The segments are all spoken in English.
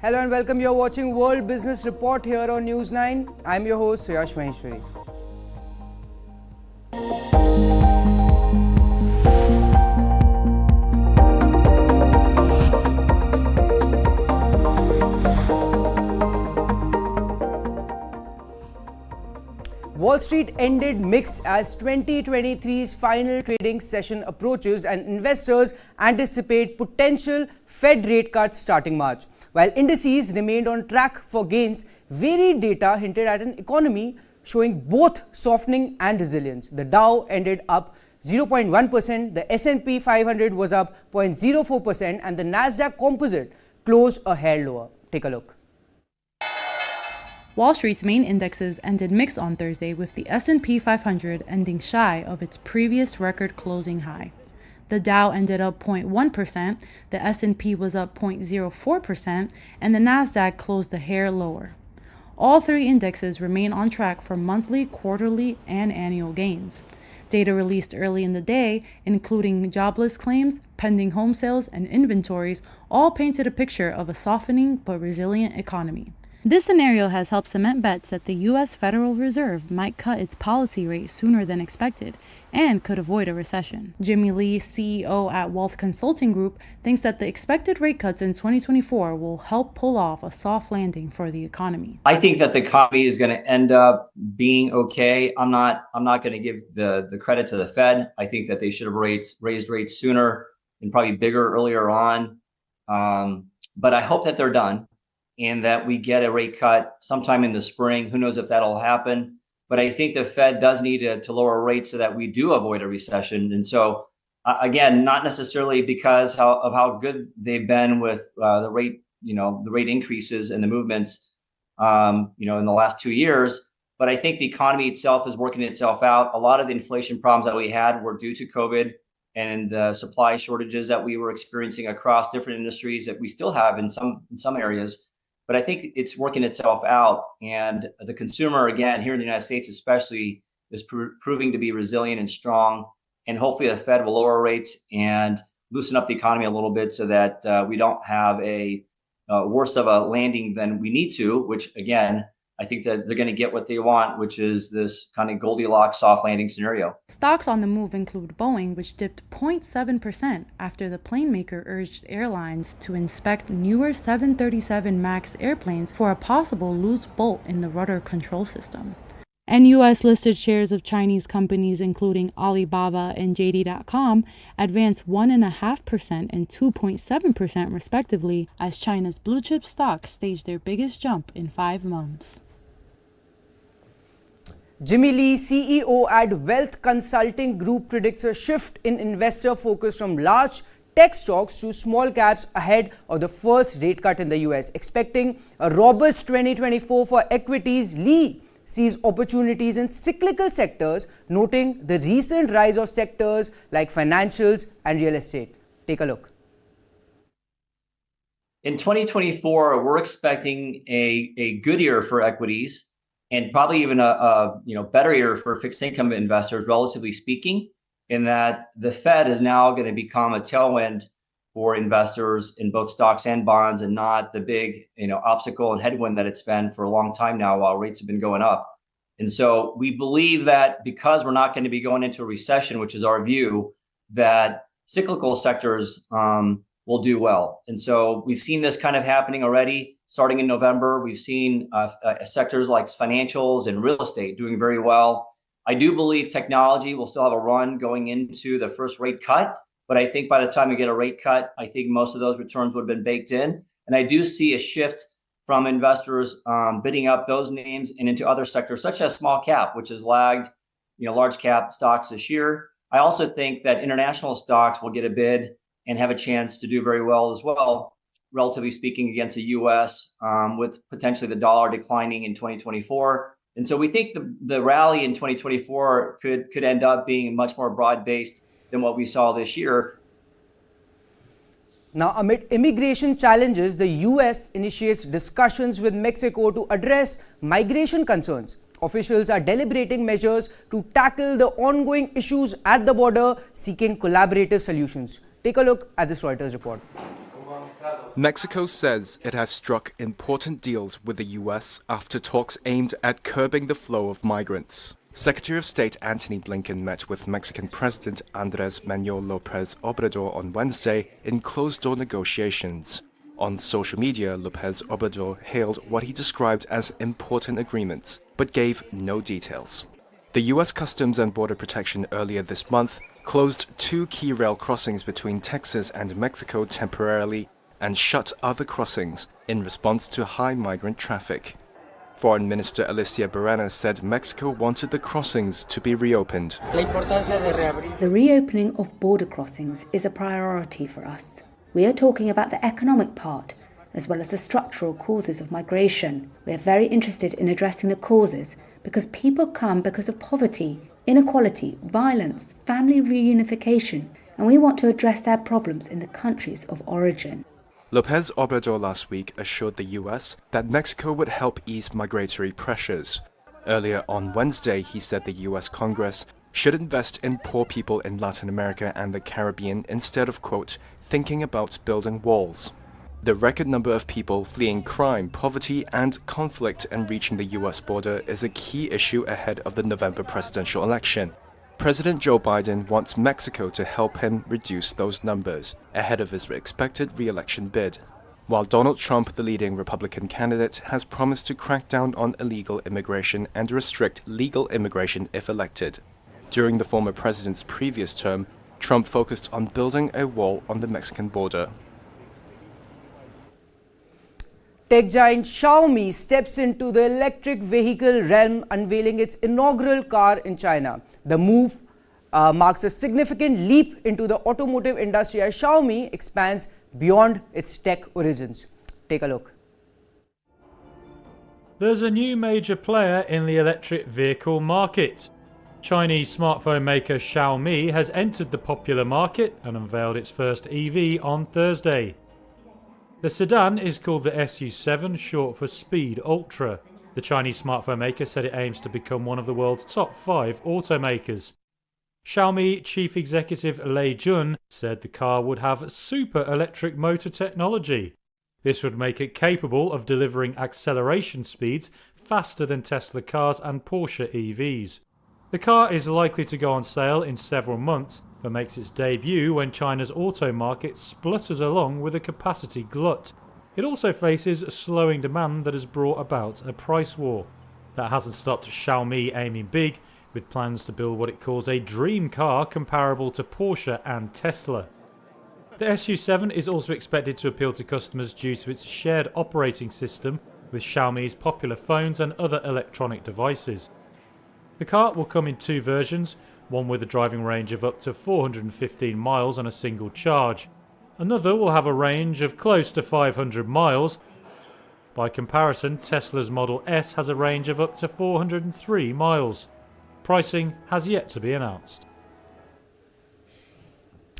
Hello and welcome. You're watching World Business Report here on News 9. I'm your host, Yash Maheshwari. Wall Street ended mixed as 2023's final trading session approaches and investors anticipate potential Fed rate cuts starting March. While indices remained on track for gains, varied data hinted at an economy showing both softening and resilience. The Dow ended up 0.1%, the S&P 500 was up 0.04%, and the Nasdaq Composite closed a hair lower. Take a look. Wall Street's main indexes ended mixed on Thursday, with the S&P 500 ending shy of its previous record closing high. The Dow ended up 0.1%, the S&P was up 0.04%, and the Nasdaq closed a hair lower. All three indexes remain on track for monthly, quarterly, and annual gains. Data released early in the day, including jobless claims, pending home sales, and inventories, all painted a picture of a softening but resilient economy. This scenario has helped cement bets that the U.S. Federal Reserve might cut its policy rate sooner than expected and could avoid a recession. Jimmy Lee, CEO at Wealth Consulting Group, thinks that the expected rate cuts in 2024 will help pull off a soft landing for the economy. I think that the economy is going to end up being okay. I'm not going to give the credit to the Fed. I think that they should have raised rates sooner and probably bigger earlier on. But I hope that they're done, and that we get a rate cut sometime in the spring. Who knows if that'll happen? But I think the Fed does need to lower rates so that we do avoid a recession. And so, again, not necessarily because of how good they've been with the rate increases and the movements, in the last 2 years. But I think the economy itself is working itself out. A lot of the inflation problems that we had were due to COVID and the supply shortages that we were experiencing across different industries that we still have in some areas. But I think it's working itself out, and the consumer, again, here in the United States especially, is proving to be resilient and strong. And hopefully the Fed will lower rates and loosen up the economy a little bit so that we don't have a worse of a landing than we need to, which, again, I think that they're going to get what they want, which is this kind of Goldilocks soft landing scenario. Stocks on the move include Boeing, which dipped 0.7% after the plane maker urged airlines to inspect newer 737 MAX airplanes for a possible loose bolt in the rudder control system. And U.S. listed shares of Chinese companies, including Alibaba and JD.com, advanced 1.5% and 2.7% respectively, as China's blue chip stocks staged their biggest jump in 5 months. Jimmy Lee, CEO at Wealth Consulting Group, predicts a shift in investor focus from large tech stocks to small caps ahead of the first rate cut in the US. Expecting a robust 2024 for equities, Lee sees opportunities in cyclical sectors, noting the recent rise of sectors like financials and real estate. Take a look. In 2024, we're expecting a good year for equities, and probably even a better year for fixed income investors, relatively speaking, in that the Fed is now going to become a tailwind for investors in both stocks and bonds, and not the big obstacle and headwind that it's been for a long time now while rates have been going up. And so we believe that because we're not going to be going into a recession, which is our view, that cyclical sectors will do well. And so we've seen this kind of happening already. Starting in November, we've seen sectors like financials and real estate doing very well. I do believe technology will still have a run going into the first rate cut. But I think by the time we get a rate cut, I think most of those returns would have been baked in. And I do see a shift from investors bidding up those names and into other sectors, such as small cap, which has lagged large cap stocks this year. I also think that international stocks will get a bid and have a chance to do very well as well, relatively speaking, against the U.S., with potentially the dollar declining in 2024. And so we think the rally in 2024 could end up being much more broad-based than what we saw this year. Now, amid immigration challenges, the U.S. initiates discussions with Mexico to address migration concerns. Officials are deliberating measures to tackle the ongoing issues at the border, seeking collaborative solutions. Take a look at this Reuters report. Mexico says it has struck important deals with the US after talks aimed at curbing the flow of migrants. Secretary of State Antony Blinken met with Mexican President Andrés Manuel López Obrador on Wednesday in closed-door negotiations. On social media, López Obrador hailed what he described as important agreements, but gave no details. The US Customs and Border Protection earlier this month closed 2 key rail crossings between Texas and Mexico temporarily and shut other crossings in response to high migrant traffic. Foreign Minister Alicia Barrena said Mexico wanted the crossings to be reopened. The reopening of border crossings is a priority for us. We are talking about the economic part, as well as the structural causes of migration. We are very interested in addressing the causes because people come because of poverty, inequality, violence, family reunification, and we want to address their problems in the countries of origin. López Obrador last week assured the US that Mexico would help ease migratory pressures. Earlier on Wednesday, he said the US Congress should invest in poor people in Latin America and the Caribbean instead of, quote, thinking about building walls. The record number of people fleeing crime, poverty, and conflict and reaching the US border is a key issue ahead of the November presidential election. President Joe Biden wants Mexico to help him reduce those numbers ahead of his expected re-election bid, while Donald Trump, the leading Republican candidate, has promised to crack down on illegal immigration and restrict legal immigration if elected. During the former president's previous term, Trump focused on building a wall on the Mexican border. Tech giant Xiaomi steps into the electric vehicle realm, unveiling its inaugural car in China. The move marks a significant leap into the automotive industry as Xiaomi expands beyond its tech origins. Take a look. There's a new major player in the electric vehicle market. Chinese smartphone maker Xiaomi has entered the popular market and unveiled its first EV on Thursday. The sedan is called the SU7, short for Speed Ultra. The Chinese smartphone maker said it aims to become one of the world's top 5 automakers. Xiaomi chief executive Lei Jun said the car would have super electric motor technology. This would make it capable of delivering acceleration speeds faster than Tesla cars and Porsche EVs. The car is likely to go on sale in several months, but makes its debut when China's auto market splutters along with a capacity glut. It also faces slowing demand that has brought about a price war. That hasn't stopped Xiaomi aiming big, with plans to build what it calls a dream car comparable to Porsche and Tesla. The SU7 is also expected to appeal to customers due to its shared operating system with Xiaomi's popular phones and other electronic devices. The car will come in 2 versions, one with a driving range of up to 415 miles on a single charge. Another will have a range of close to 500 miles. By comparison, Tesla's Model S has a range of up to 403 miles. Pricing has yet to be announced.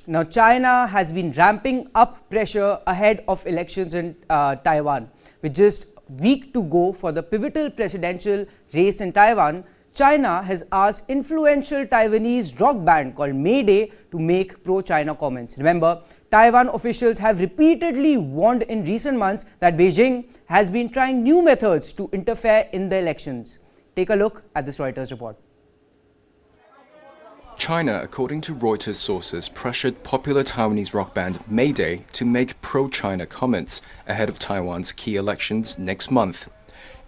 Now, China has been ramping up pressure ahead of elections in Taiwan. With just a week to go for the pivotal presidential race in Taiwan, China has asked influential Taiwanese rock band called Mayday to make pro-China comments. Remember, Taiwan officials have repeatedly warned in recent months that Beijing has been trying new methods to interfere in the elections. Take a look at this Reuters report. China, according to Reuters sources, pressured popular Taiwanese rock band Mayday to make pro-China comments ahead of Taiwan's key elections next month.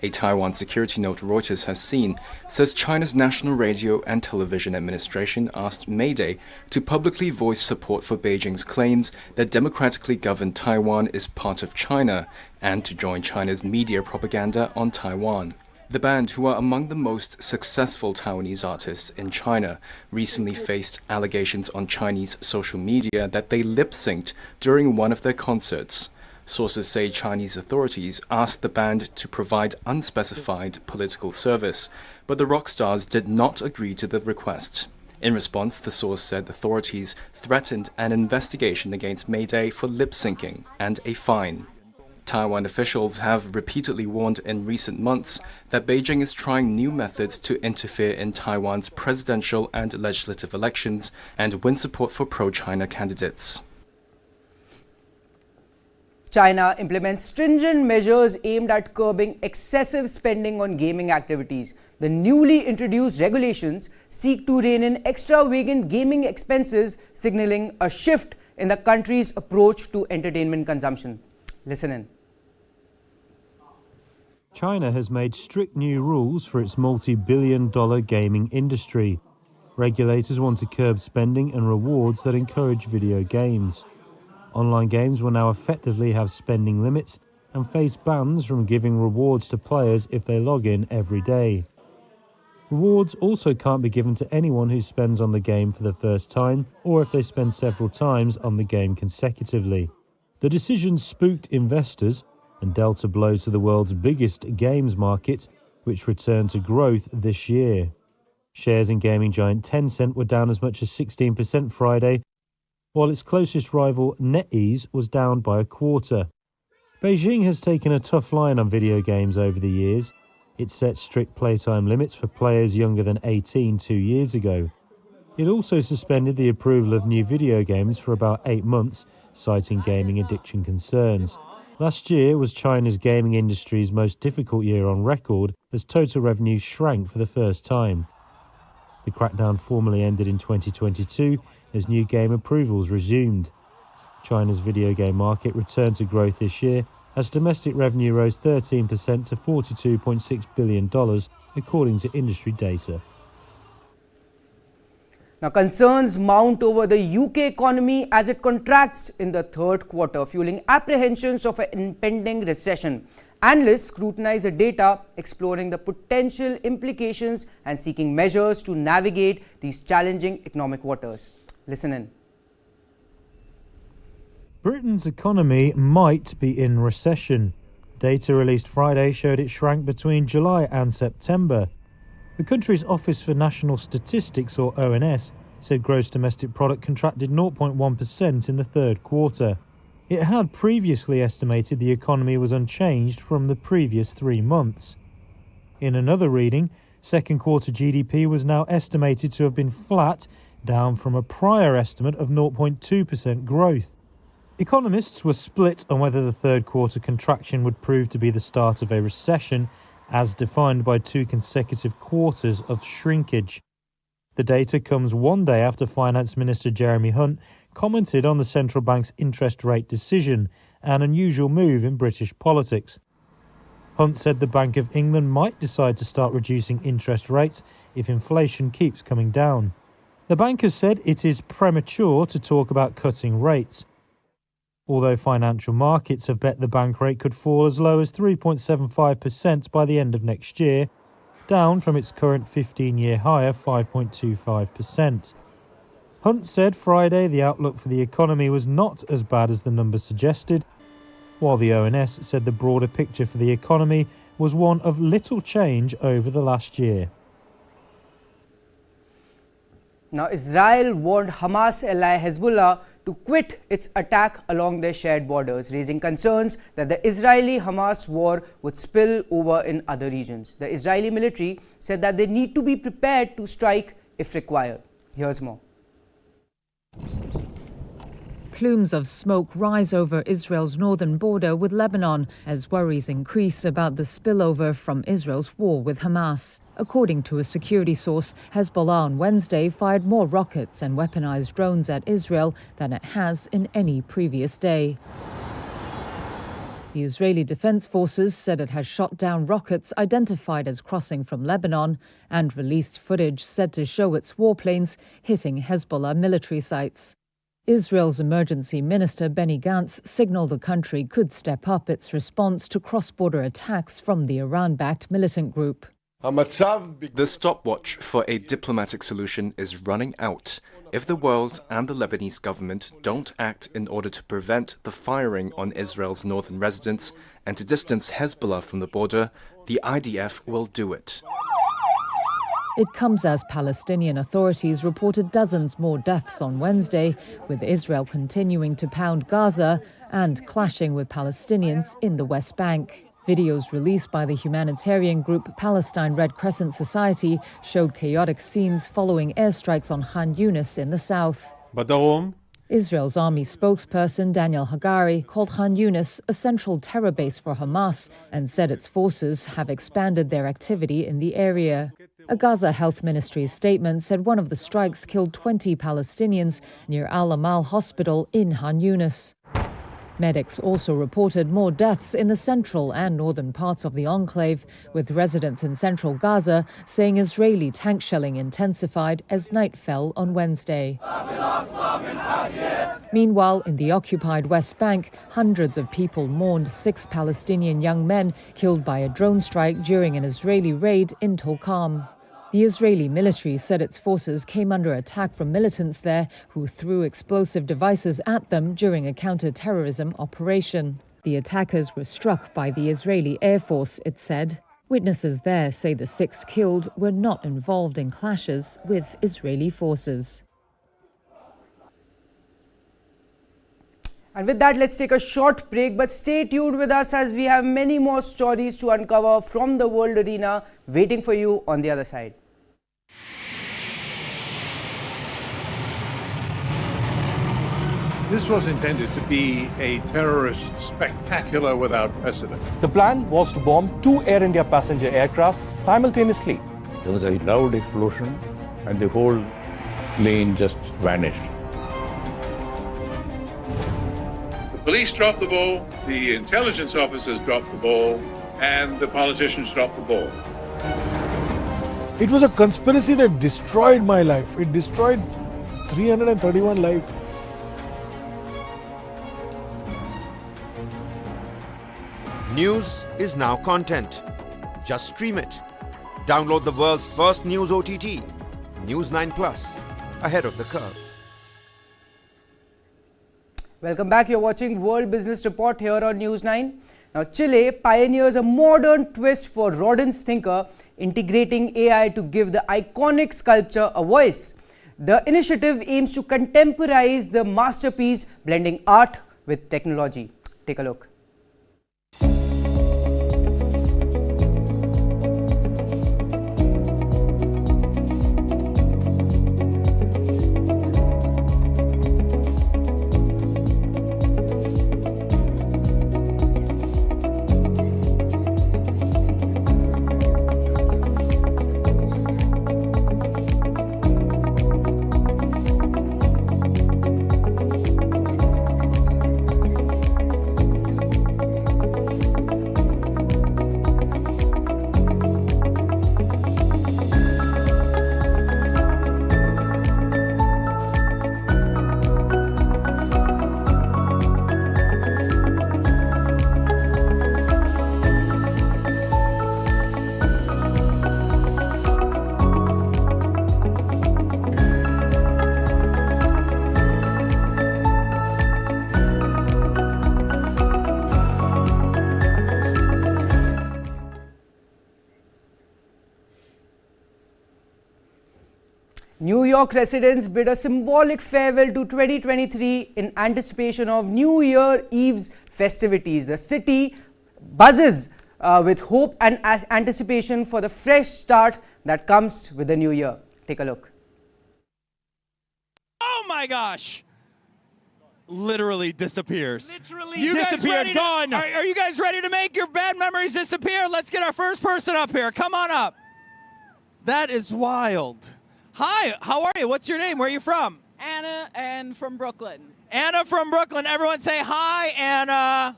A Taiwan security note Reuters has seen says China's National Radio and Television Administration asked Mayday to publicly voice support for Beijing's claims that democratically governed Taiwan is part of China and to join China's media propaganda on Taiwan. The band, who are among the most successful Taiwanese artists in China, recently faced allegations on Chinese social media that they lip-synced during one of their concerts. Sources say Chinese authorities asked the band to provide unspecified political service, but the rock stars did not agree to the request. In response, the source said authorities threatened an investigation against Mayday for lip-syncing and a fine. Taiwan officials have repeatedly warned in recent months that Beijing is trying new methods to interfere in Taiwan's presidential and legislative elections and win support for pro-China candidates. China implements stringent measures aimed at curbing excessive spending on gaming activities. The newly introduced regulations seek to rein in extravagant gaming expenses, signaling a shift in the country's approach to entertainment consumption. Listen in. China has made strict new rules for its multi-billion-dollar gaming industry. Regulators want to curb spending and rewards that encourage video games. Online games will now effectively have spending limits and face bans from giving rewards to players if they log in every day. Rewards also can't be given to anyone who spends on the game for the first time or if they spend several times on the game consecutively. The decision spooked investors and dealt a blow to the world's biggest games market, which returned to growth this year. Shares in gaming giant Tencent were down as much as 16% Friday, while its closest rival NetEase was down by a quarter. Beijing has taken a tough line on video games over the years. It set strict playtime limits for players younger than 18 2 years ago. It also suspended the approval of new video games for about 8 months, citing gaming addiction concerns. Last year was China's gaming industry's most difficult year on record, as total revenue shrank for the first time. The crackdown formally ended in 2022 as new game approvals resumed. China's video game market returned to growth this year as domestic revenue rose 13% to $42.6 billion, according to industry data. Now, concerns mount over the UK economy as it contracts in the third quarter, fueling apprehensions of an impending recession. Analysts scrutinize the data, exploring the potential implications and seeking measures to navigate these challenging economic waters. Listen in. Britain's economy might be in recession. Data released Friday showed it shrank between July and September. The country's Office for National Statistics, or ONS, said gross domestic product contracted 0.1% in the third quarter. It had previously estimated the economy was unchanged from the previous 3 months. In another reading, second quarter GDP was now estimated to have been flat, down from a prior estimate of 0.2% growth. Economists were split on whether the third quarter contraction would prove to be the start of a recession, as defined by 2 consecutive quarters of shrinkage. The data comes one day after Finance Minister Jeremy Hunt commented on the central bank's interest rate decision, an unusual move in British politics. Hunt said the Bank of England might decide to start reducing interest rates if inflation keeps coming down. The bank has said it is premature to talk about cutting rates, although financial markets have bet the bank rate could fall as low as 3.75% by the end of next year, down from its current 15-year high of 5.25%. Hunt said Friday the outlook for the economy was not as bad as the numbers suggested, while the ONS said the broader picture for the economy was one of little change over the last year. Now, Israel warned Hamas ally Hezbollah to quit its attack along their shared borders, raising concerns that the Israeli-Hamas war would spill over in other regions. The Israeli military said that they need to be prepared to strike if required. Here's more. Plumes of smoke rise over Israel's northern border with Lebanon as worries increase about the spillover from Israel's war with Hamas. According to a security source, Hezbollah on Wednesday fired more rockets and weaponized drones at Israel than it has in any previous day. The Israeli Defense Forces said it has shot down rockets identified as crossing from Lebanon and released footage said to show its warplanes hitting Hezbollah military sites. Israel's emergency minister Benny Gantz signaled the country could step up its response to cross-border attacks from the Iran-backed militant group. The stopwatch for a diplomatic solution is running out. If the world and the Lebanese government don't act in order to prevent the firing on Israel's northern residents and to distance Hezbollah from the border, the IDF will do it. It comes as Palestinian authorities reported dozens more deaths on Wednesday, with Israel continuing to pound Gaza and clashing with Palestinians in the West Bank. Videos released by the humanitarian group Palestine Red Crescent Society showed chaotic scenes following airstrikes on Khan Yunis in the south. Israel's army spokesperson Daniel Hagari called Khan Yunis a central terror base for Hamas and said its forces have expanded their activity in the area. A Gaza Health Ministry statement said one of the strikes killed 20 Palestinians near Al Amal Hospital in Khan Yunis. Medics also reported more deaths in the central and northern parts of the enclave, with residents in central Gaza saying Israeli tank shelling intensified as night fell on Wednesday. Meanwhile, in the occupied West Bank, hundreds of people mourned 6 Palestinian young men killed by a drone strike during an Israeli raid in Tulkarm. The Israeli military said its forces came under attack from militants there who threw explosive devices at them during a counter-terrorism operation. The attackers were struck by the Israeli Air Force, it said. Witnesses there say the 6 killed were not involved in clashes with Israeli forces. And with that, let's take a short break, but stay tuned with us as we have many more stories to uncover from the world arena waiting for you on the other side. This was intended to be a terrorist spectacular without precedent. The plan was to bomb 2 Air India passenger aircrafts simultaneously. There was a loud explosion and the whole plane just vanished. The police dropped the ball, the intelligence officers dropped the ball, and the politicians dropped the ball. It was a conspiracy that destroyed my life. It destroyed 331 lives. News is now content. Just stream it. Download the world's first news OTT, News 9 Plus, ahead of the curve. Welcome back. You're watching World Business Report here on News 9. Now, Chile pioneers a modern twist for Rodin's thinker, integrating AI to give the iconic sculpture a voice. The initiative aims to contemporize the masterpiece, blending art with technology. Take a look. New York residents bid a symbolic farewell to 2023 in anticipation of New Year Eve's festivities. The city buzzes with hope and anticipation for the fresh start that comes with the new year. Take a look. Oh my gosh! Literally disappears. Literally disappeared, gone. Are you guys ready to make your bad memories disappear? Let's get our first person up here. Come on up. That is wild. Hi, how are you? What's your name? Where are you from? Anna, and from Brooklyn. Anna from Brooklyn. Everyone say hi, Anna.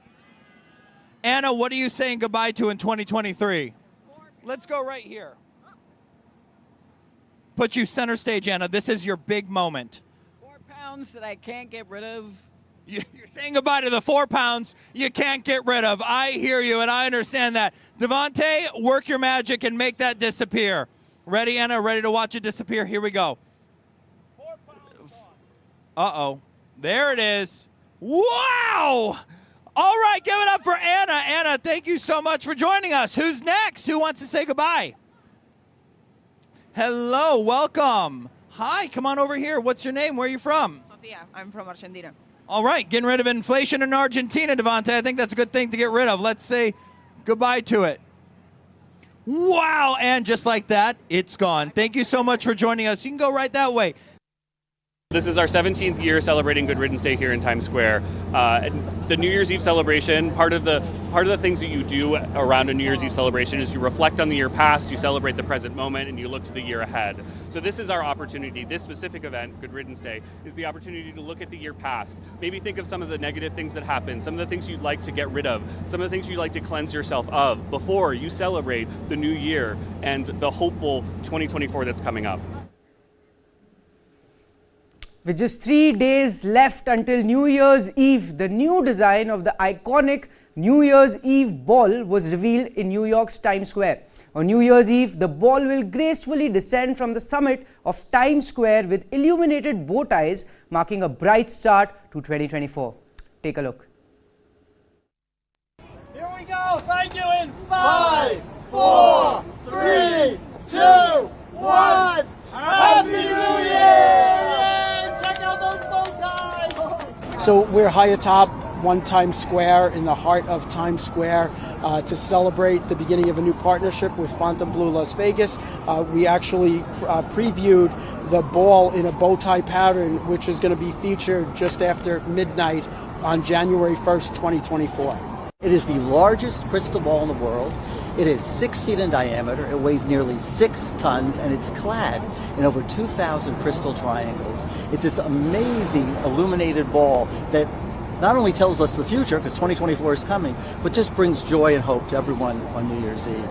Anna, what are you saying goodbye to in 2023? Let's go right here. Put you center stage, Anna. This is your big moment. 4 pounds that I can't get rid of. You're saying goodbye to the 4 pounds you can't get rid of. I hear you, and I understand that. Devontae, work your magic and make that disappear. Ready, Anna? Ready to watch it disappear? Here we go. Uh-oh. There it is. Wow! All right, give it up for Anna. Anna, thank you so much for joining us. Who's next? Who wants to say goodbye? Hello, welcome. Hi, come on over here. What's your name? Where are you from? Sofia, I'm from Argentina. All right, getting rid of inflation in Argentina, Devontae. I think that's a good thing to get rid of. Let's say goodbye to it. Wow, and just like that, it's gone. Thank you so much for joining us. You can go right that way. This is our 17th year celebrating Good Riddance Day here in Times Square. The New Year's Eve celebration, part of the things that you do around a New Year's Eve celebration is you reflect on the year past, you celebrate the present moment, and you look to the year ahead. So this is our opportunity. This specific event, Good Riddance Day, is the opportunity to look at the year past. Maybe think of some of the negative things that happened, some of the things you'd like to get rid of, some of the things you'd like to cleanse yourself of before you celebrate the new year and the hopeful 2024 that's coming up. With just 3 days left until New Year's Eve, the new design of the iconic New Year's Eve ball was revealed in New York's Times Square. On New Year's Eve, the ball will gracefully descend from the summit of Times Square with illuminated bow ties, marking a bright start to 2024. Take a look. Here we go. Thank you in 5, 4, 3, 2, 1. Happy New Year! Check out those bow ties! So we're high atop One Times Square in the heart of Times Square to celebrate the beginning of a new partnership with Fontainebleau Las Vegas. We actually previewed the ball in a bow tie pattern, which is going to be featured just after midnight on January 1st, 2024. It is the largest crystal ball in the world. It is 6 feet in diameter, it weighs nearly 6 tons, and it's clad in over 2,000 crystal triangles. It's this amazing illuminated ball that not only tells us the future, because 2024 is coming, but just brings joy and hope to everyone on New Year's Eve.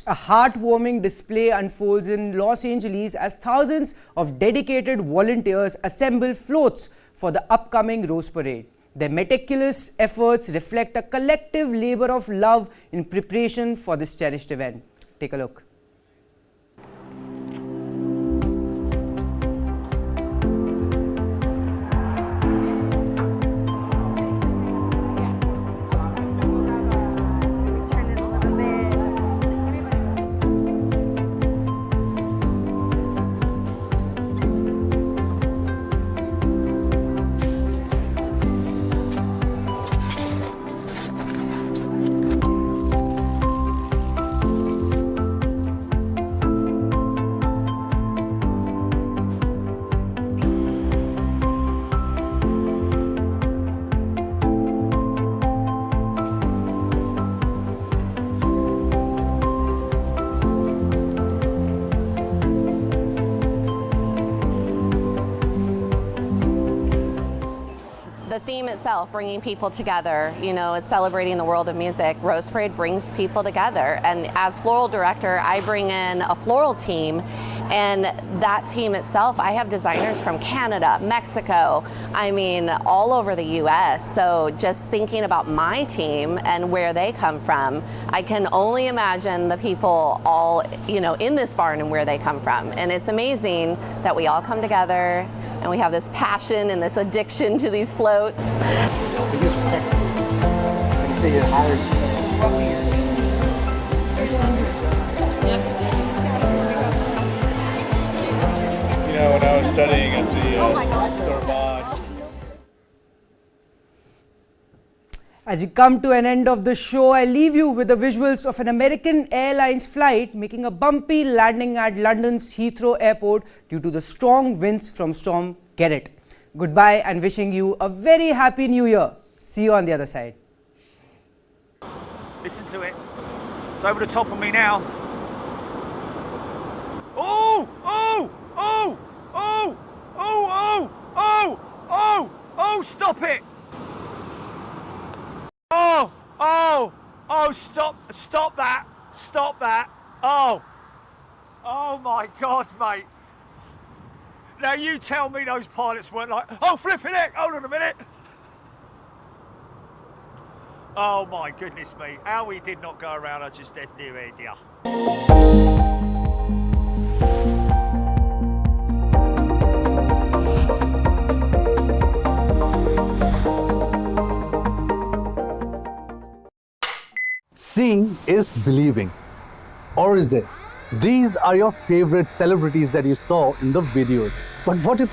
A heartwarming display unfolds in Los Angeles as thousands of dedicated volunteers assemble floats for the upcoming Rose Parade. Their meticulous efforts reflect a collective labor of love in preparation for this cherished event. Take a look. The theme itself, bringing people together, you know, it's celebrating the world of music. Rose Parade brings people together, and as floral director, I bring in a floral team, and that team itself, I have designers from Canada, Mexico, I mean, all over the US. So just thinking about my team and where they come from, I can only imagine the people all, you know, in this barn and where they come from. And it's amazing that we all come together and we have this passion and this addiction to these floats. You know, when I was studying at the Sorbonne. As we come to an end of the show, I leave you with the visuals of an American Airlines flight making a bumpy landing at London's Heathrow Airport due to the strong winds from Storm Gerrit. Goodbye and wishing you a very happy New Year. See you on the other side. Listen to it. It's over the top of me now. Oh! Oh! Oh! Oh! Oh! Oh! Oh! Oh! Oh! Stop it! Oh! Oh! Oh! Stop! Stop that! Stop that! Oh! Oh my God, mate! Now you tell me those pilots weren't like, oh, flipping heck! Hold on a minute! Oh my goodness me! How we did not go around, I just have no idea. Seeing is believing. Or is it? These are your favorite celebrities that you saw in the videos. But what if I